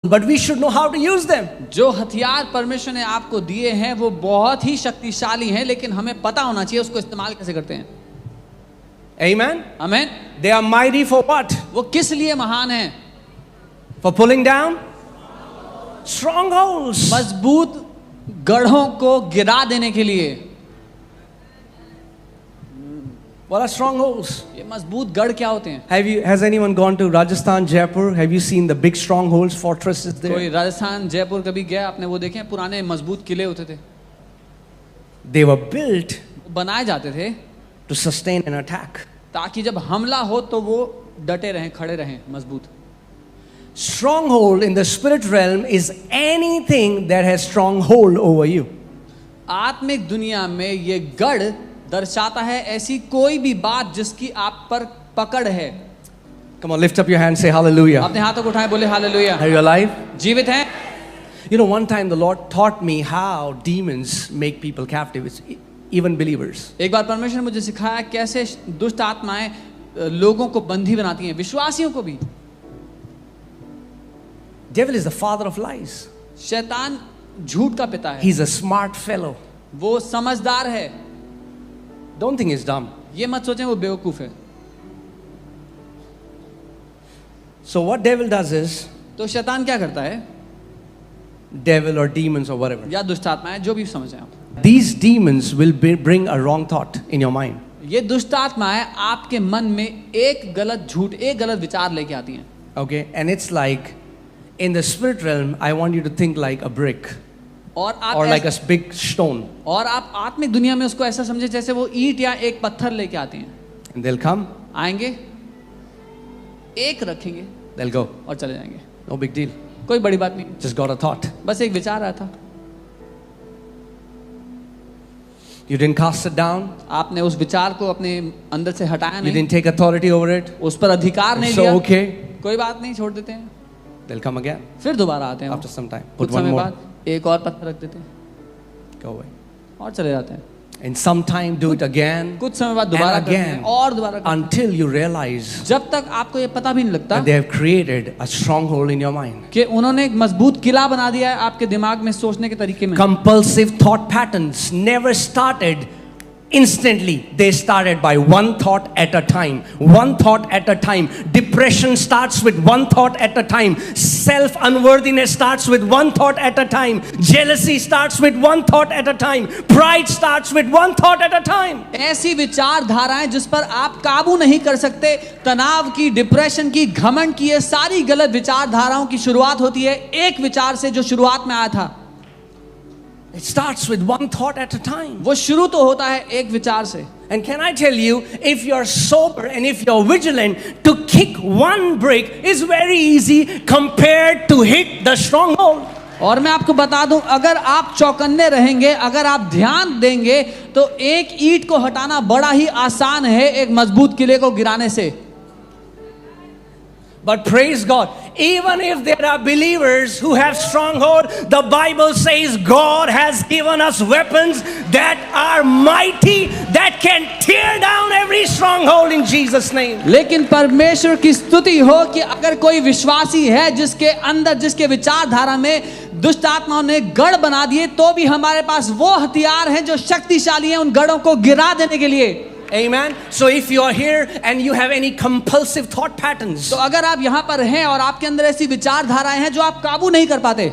but we should know how to use them. जो हथियार परमेश्वर ने आपको दिए हैं वो बहुत ही शक्तिशाली हैं, लेकिन हमें पता होना चाहिए उसको इस्तेमाल कैसे करते हैं. Amen. आमीन. They are mighty for what? वो किस लिए महान हैं? For pulling down strongholds. मजबूत गढ़ों को गिरा देने के लिए. What are strongholds? ये मजबूत गढ़ क्या होते हैं? Has anyone gone to Rajasthan, Jaipur? Have you seen the big strongholds, fortresses there? कोई राजस्थान जयपुर कभी गया? आपने वो देखे हैं? पुराने मजबूत किले होते थे. They were built बनाए जाते थे to sustain an attack. ताकि जब हमला हो तो वो डटे रहें, खड़े रहें, मजबूत. Stronghold in the spirit realm is anything that has stronghold over you. आत्मिक दुनिया में ये गढ़ दर्शाता है ऐसी कोई भी बात जिसकी आप पर पकड़ है. Come on, lift up your hand, say hallelujah. अपने हाथों को उठाएं, बोले हालेलुया. Are you alive? जीवित हैं? You know, one time the Lord taught me how demons make people captive. It's even believers. एक बार परमेश्वर ने मुझे सिखाया कैसे दुष्ट आत्माएं लोगों को बंधी बनाती हैं, विश्वासियों को भी. Devil is the father of lies. शैतान झूठ का पिता है. He's a smart fellow. वो समझदार है. Don't think he's dumb. ये मत सोचें वो बेवकूफ है. So what devil does is, तो शैतान क्या करता है? devil or demons or whatever, या दुष्ट आत्माएं, जो भी समझें आप, these demons will bring a wrong thought in your mind. ये दुष्ट आत्माएं आपके मन में एक गलत झूठ, एक गलत विचार लेके आती हैं. Okay, and it's like in the spirit realm, I want you to think like a brick और आप or like a big stone, और आप आत्मिक दुनिया में उसको ऐसा समझे जैसे वो ईंट या एक पत्थर लेके आते हैं. and they'll come, आएंगे, एक रखेंगे they'll go. और चले जाएंगे. No big deal. कोई बड़ी बात नहीं, Just got a thought. बस एक विचार आया था. You didn't cast it down. आपने उस विचार को अपने अंदर से हटाया You नहीं, didn't take authority over it. उस पर अधिकार नहीं So लिया. okay, कोई बात नहीं, छोड़ देते हैं. they'll come again फिर दोबारा आते हैं. after some time. कुछ Put one समय more. बाद एक और पत्थर रख देते हैं Go away. और चले जाते हैं. And sometime do it again कुछ समय बाद दोबारा and करते हैं again और दोबारा करते हैं. until you realize जब तक आपको ये पता भी नहीं लगता that they have created a stronghold in your mind. कि उन्होंने एक मजबूत किला बना दिया है आपके दिमाग में, सोचने के तरीके में. Compulsive thought patterns never started instantly. They started by one thought at a time. One thought at a time. Depression starts with one thought at a time. Self-unworthiness starts with one thought at a time. Jealousy starts with one thought at a time. Pride starts with one thought at a time. ऐसी विचारधाराएं जिस पर आप काबू नहीं कर सकते, तनाव की, डिप्रेशन की, घमंड की, ये सारी गलत विचारधाराओं की शुरुआत होती है एक विचार से जो शुरुआत में आया था. It starts with one thought at a time. वो शुरू तो होता है एक विचार से. And can I tell you, if you're sober and if you're vigilant, to kick one brick is very easy compared to hit the stronghold. और मैं आपको बता दूं, अगर आप चौकन्ने रहेंगे, अगर आप ध्यान देंगे, तो एक ईंट को हटाना बड़ा ही आसान है एक मजबूत किले को गिराने से. But praise God, even if there are believers who have stronghold, the Bible says God has given us weapons that are mighty, that can tear down every stronghold in Jesus' name. लेकिन परमेश्वर की स्तुति हो कि अगर कोई विश्वासी है जिसके अंदर, जिसके विचारधारा में दुष्ट आत्माओं ने गढ़ बना दिए, तो भी हमारे पास वो हथियार हैं जो शक्तिशाली हैं उन गढ़ों को गिरा देने के लिए. Amen. So if you are here and you have any compulsive thought patterns, तो अगर आप यहाँ पर हैं और आपके अंदर ऐसी विचारधाराएं हैं जो आप काबू नहीं कर पाते,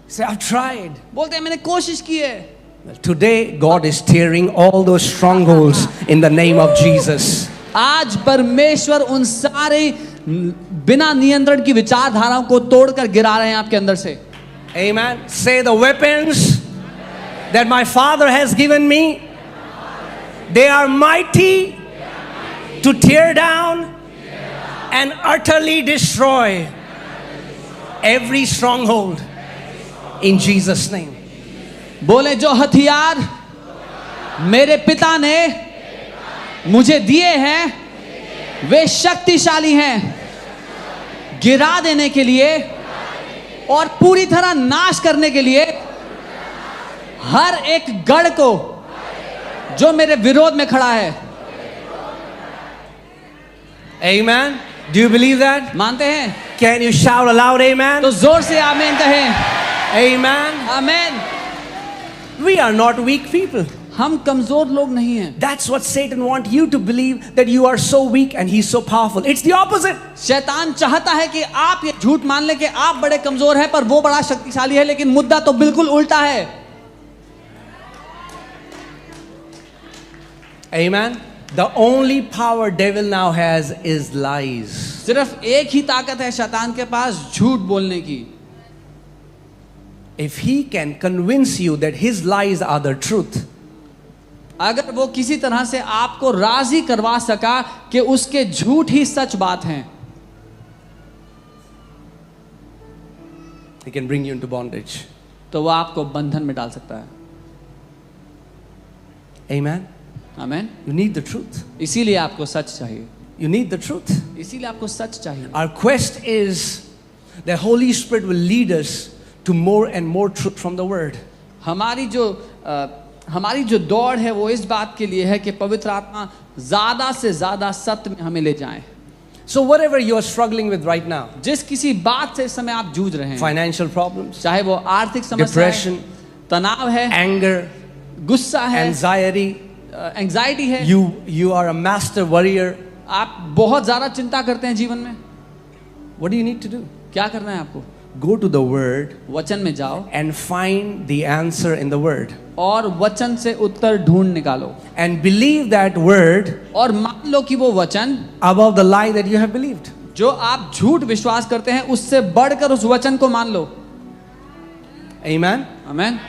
say I've tried. बोलते हैं मैंने कोशिश की है. Well, today God is tearing all those strongholds in the name of Jesus. आज परमेश्वर उन सारे बिना नियंत्रण की विचारधाराओं को तोड़कर गिरा रहे हैं आपके अंदर से. Amen. Say the weapons that my Father has given me, they are mighty to tear down and utterly destroy every stronghold in Jesus' name. बोले जो हथियार मेरे पिता ने मुझे दिए हैं वे शक्तिशाली हैं गिरा देने के लिए और पूरी तरह नाश करने के लिए. हर एक गढ़ को जो मेरे विरोध में खड़ा है. Amen. Do you believe that? मानते हैं? Can you shout aloud amen? तो जोर से आमीन कहें। Amen. आमीन। We are not weak people. हम कमजोर लोग नहीं हैं। That's what Satan wants you to believe, that you are so weak and he's so powerful. It's the opposite. शैतान चाहता है कि आप ये झूठ मान लें कि आप बड़े कमजोर हैं पर वो बड़ा शक्तिशाली है, लेकिन मुद्दा तो बिल्कुल उल्टा है। Amen. The only power devil now has is lies. सिर्फ एक ही ताकत है शैतान के पास, झूठ बोलने की। If he can convince you that his lies are the truth, अगर वो किसी तरह से आपको राजी करवा सका कि उसके झूठ ही सच बात हैं, he can bring you into bondage. तो वो आपको बंधन में डाल सकता है। Amen. आमीन। You need the truth. इसीलिए आपको सच चाहिए। You need the truth. इसीलिए आपको सच चाहिए। Our quest is the Holy Spirit will lead us to more and more truth from the Word. हमारी जो दौड़ है वो इस बात के लिए है कि पवित्र आत्मा ज्यादा से ज्यादा सत्य में हमें ले जाए। So whatever you are struggling with right now, जिस किसी बात से इस समय आप जूझ रहे हैं, financial problems, चाहे वो आर्थिक समस्या depression, है, तनाव है, anger, गुस्सा है, anxiety, एंजाइटी है, you are a master worrier. आप बहुत ज्यादा चिंता करते हैं जीवन में, What do you need to do? क्या करना है आपको? Go to the Word वचन में जाओ and find the answer in the Word. और वचन से उत्तर ढूंढ निकालो And believe that Word और मान लो कि वो वचन above the lie that you have believed. जो आप झूठ विश्वास करते हैं उससे बढ़कर उस वचन को मान लो। Amen. आमीन।